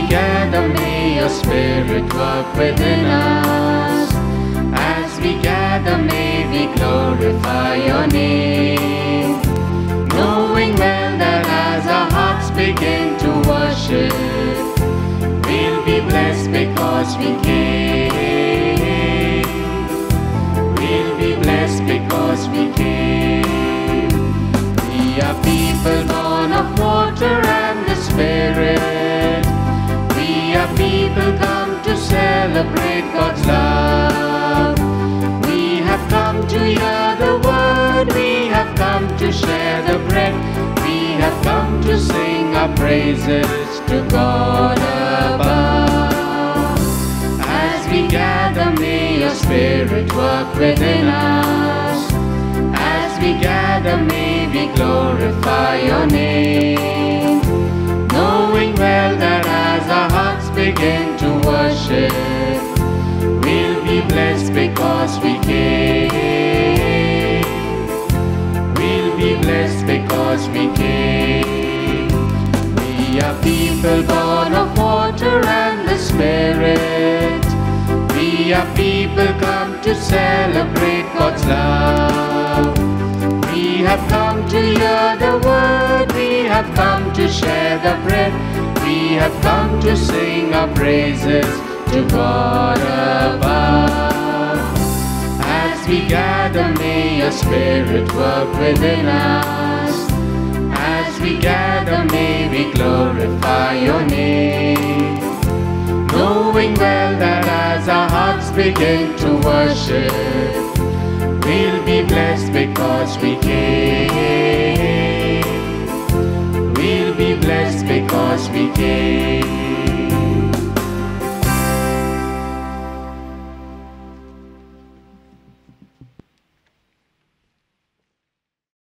gather, may your Spirit work within us. As we gather, may we glorify your name, knowing well that as our hearts begin to worship, we'll be blessed because we came. We'll be blessed because we came. We are people born of water and the Spirit. We are people come to celebrate God's love. We have come to hear the word. We have come to share the bread. We have come to sing our praises to God above. As we gather, may your Spirit work within us. As we gather, may we glorify your name, knowing well that as our hearts begin to worship, we'll be blessed because we came. We'll be blessed because we came. We are people born of water and the Spirit. We are people come to celebrate God's love. We have come to hear the word. We have come to share the bread. We have come to sing our praises to God above. As we gather, may your Spirit work within us. As we gather, may we glorify your name, knowing well that as our hearts begin to worship, we'll be blessed because we came. We'll be blessed because we came.